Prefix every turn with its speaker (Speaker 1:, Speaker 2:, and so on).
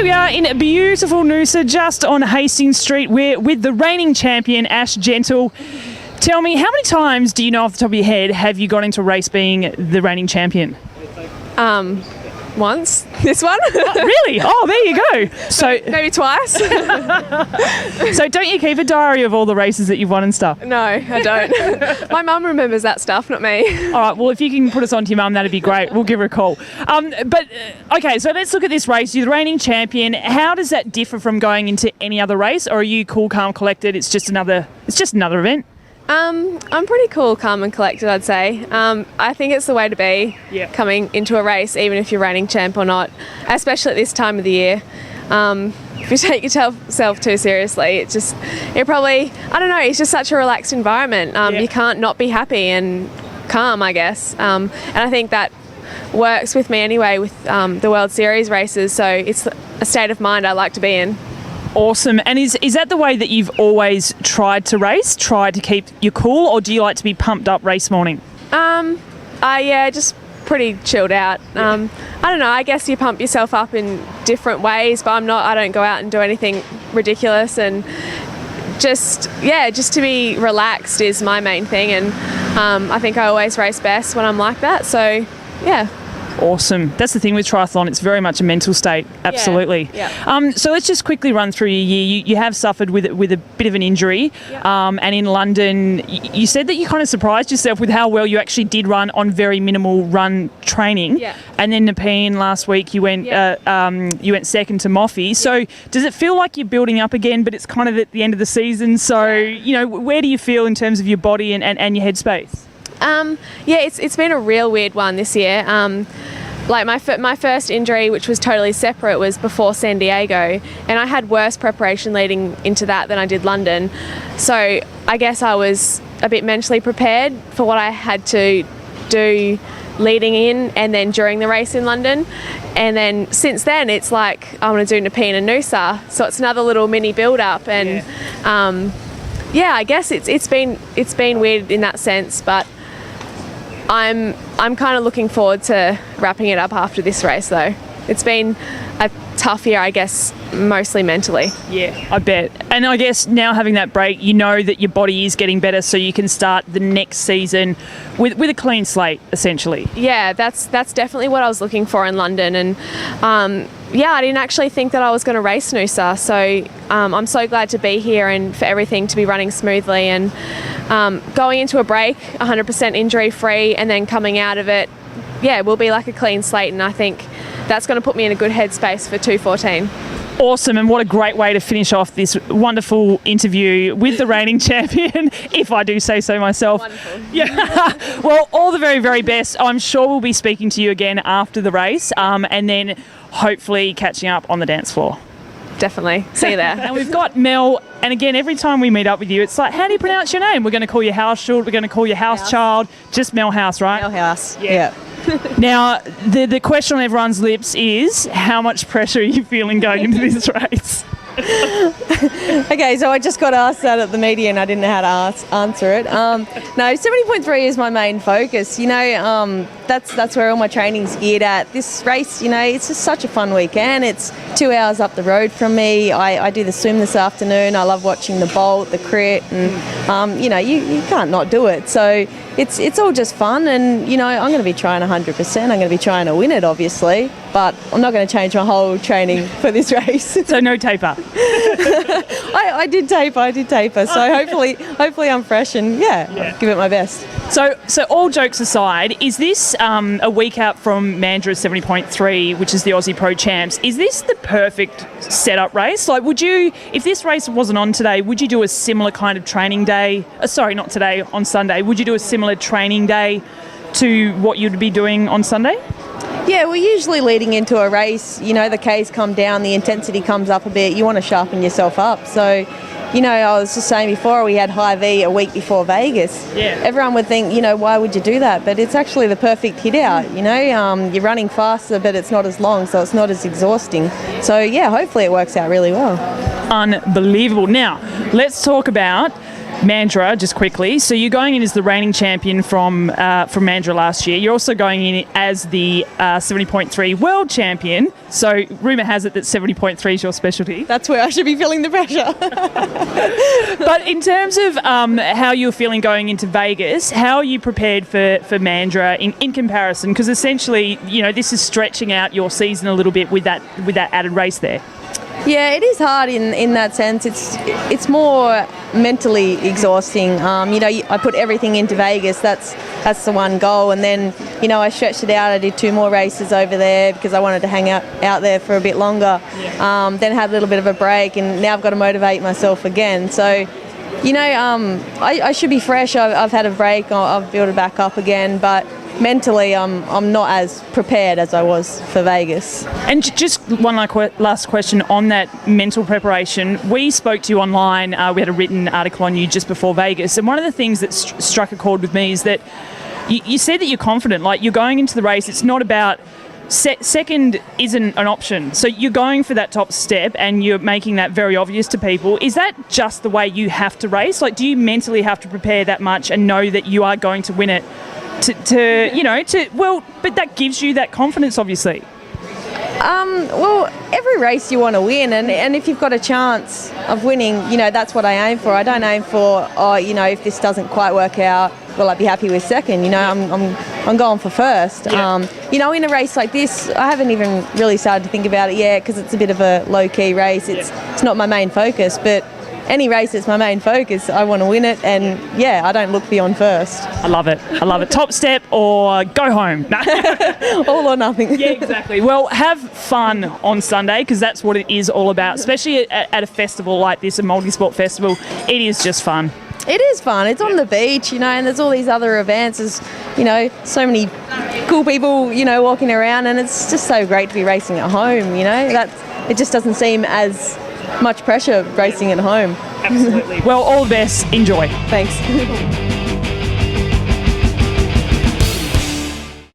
Speaker 1: we are in beautiful Noosa, just on Hastings Street. We're with the reigning champion, Ashleigh Gentle. Tell me, how many times do you know off the top of your head have you got into a race being the reigning champion?
Speaker 2: Once. This one.
Speaker 1: Really? Oh, there you go. So
Speaker 2: maybe twice.
Speaker 1: So don't you keep a diary of all the races that you've won and stuff?
Speaker 2: No, I don't. My mum remembers that stuff, not me.
Speaker 1: All right, well, if you can put us on to your mum, that'd be great. We'll give her a call. Okay, so let's look at this race. You're the reigning champion. How does that differ from going into any other race, or are you cool, calm, collected? It's just another event?
Speaker 2: I'm pretty cool, calm and collected, I'd say. I think it's the way to be coming into a race, even if you're reigning champ or not, especially at this time of the year. If you take yourself too seriously, it's just just such a relaxed environment. You can't not be happy and calm, I guess. And I think that works with me anyway with the World Series races, so it's a state of mind I like to be in.
Speaker 1: Awesome. And is that the way that you've always tried to race, tried to keep you cool, or do you like to be pumped up race morning?
Speaker 2: Just pretty chilled out. I don't know, I guess you pump yourself up in different ways, but I don't go out and do anything ridiculous, and just to be relaxed is my main thing, and I think I always race best when I'm like that, so yeah.
Speaker 1: Awesome. That's the thing with triathlon. It's very much a mental state. Absolutely.
Speaker 2: Yeah.
Speaker 1: So let's just quickly run through your year. You have suffered with a bit of an injury. And in London, you said that you kind of surprised yourself with how well you actually did run on very minimal run training.
Speaker 2: Yeah.
Speaker 1: And then Nepean last week, you went second to Moffy. So does it feel like you're building up again, but it's kind of at the end of the season? So, where do you feel in terms of your body and your headspace?
Speaker 2: It's been a real weird one this year. Like my first injury, which was totally separate, was before San Diego, and I had worse preparation leading into that than I did London. So I guess I was a bit mentally prepared for what I had to do leading in and then during the race in London. And then since then, it's like I want to do Nepean and Noosa, so it's another little mini build up. And I guess it's been weird in that sense, but I'm kind of looking forward to wrapping it up after this race, though. It's been a tough year, I guess, mostly mentally.
Speaker 1: Yeah, I bet. And I guess now having that break, you know that your body is getting better, so you can start the next season with a clean slate, essentially.
Speaker 2: Yeah, that's definitely what I was looking for in London. And I didn't actually think that I was going to race Noosa, so I'm so glad to be here and for everything to be running smoothly. And going into a break 100% injury free, and then coming out of it, will be like a clean slate, and I think that's going to put me in a good headspace for 2:14.
Speaker 1: Awesome, and what a great way to finish off this wonderful interview with the reigning champion, if I do say so myself.
Speaker 2: Wonderful.
Speaker 1: Yeah. Well, all the very, very best. I'm sure we'll be speaking to you again after the race, and then hopefully catching up on the dance floor.
Speaker 2: Definitely. See you there.
Speaker 1: And we've got Mel, and again, every time we meet up with you, it's like, how do you pronounce your name? We're going to call you Hauschildt, we're going to call you Hauschildt, just Mel House, right?
Speaker 3: Mel House,
Speaker 1: yeah. Now, the question on everyone's lips is, how much pressure are you feeling going into this race?
Speaker 3: Okay, so I just got asked that at the media and I didn't know how to answer it. No, 70.3 is my main focus. That's where all my training's geared at. This race, it's just such a fun weekend. It's 2 hours up the road from me. I do the swim this afternoon. I love watching the bolt, the crit, and you can't not do it. So it's all just fun, and I'm going to be trying 100%. I'm going to be trying to win it, obviously, but I'm not going to change my whole training for this race.
Speaker 1: So no taper.
Speaker 3: I did taper, so hopefully I'm fresh and I'll give it my best.
Speaker 1: So all jokes aside, is this a week out from Mandra's 70.3, which is the Aussie Pro Champs? Is this the perfect setup race? Like, would you, if this race wasn't on today, would you do a similar kind of training day? Not today, on Sunday. Would you do a similar training day to what you'd be doing on Sunday?
Speaker 3: Yeah, well, usually leading into a race, the Ks come down, the intensity comes up a bit. You want to sharpen yourself up. So, I was just saying before, we had high V a week before Vegas.
Speaker 1: Yeah.
Speaker 3: Everyone would think, why would you do that? But it's actually the perfect hit out, You're running faster, but it's not as long, so it's not as exhausting. So, hopefully it works out really well.
Speaker 1: Unbelievable. Now, let's talk about Mandurah, just quickly. So you're going in as the reigning champion from Mandurah last year. You're also going in as the 70.3 world champion. So rumour has it that 70.3 is your specialty.
Speaker 3: That's where I should be feeling the pressure.
Speaker 1: But in terms of how you're feeling going into Vegas, how are you prepared for Mandurah in comparison? Because essentially, this is stretching out your season a little bit with that added race there.
Speaker 3: Yeah, it is hard in that sense. It's more mentally exhausting. I put everything into Vegas. That's the one goal, and then I stretched it out. I did 2 more races over there because I wanted to hang out there for a bit longer. Then had a little bit of a break, and now I've got to motivate myself again. So, I should be fresh. I've had a break. I've built it back up again, but mentally, I'm not as prepared as I was for Vegas.
Speaker 1: And just one last question on that mental preparation. We spoke to you online. We had a written article on you just before Vegas, and one of the things that struck a chord with me is that you said that you're confident. Like, you're going into the race. It's not about second isn't an option. So you're going for that top step, and you're making that very obvious to people. Is that just the way you have to race? Like, do you mentally have to prepare that much and know that you are going to win it? But that gives you that confidence, obviously.
Speaker 3: Well, every race you want to win, and if you've got a chance of winning, that's what I aim for. I don't aim for, if this doesn't quite work out, will I be happy with second? I'm going for first.
Speaker 1: Yeah.
Speaker 3: In a race like this, I haven't even really started to think about it yet because it's a bit of a low-key race. It's not my main focus, but any race that's my main focus, I want to win it, and I don't look beyond first.
Speaker 1: I love it. Top step or go home.
Speaker 3: All or nothing.
Speaker 1: Yeah, exactly. Well, have fun on Sunday, because that's what it is all about, especially at a festival like this, a multi-sport festival. It is just fun.
Speaker 3: It is fun. It's on the beach, and there's all these other events. There's, so many cool people, walking around, and it's just so great to be racing at home, it just doesn't seem as much pressure racing at home.
Speaker 1: Absolutely. Well, all the best. Enjoy.
Speaker 3: Thanks.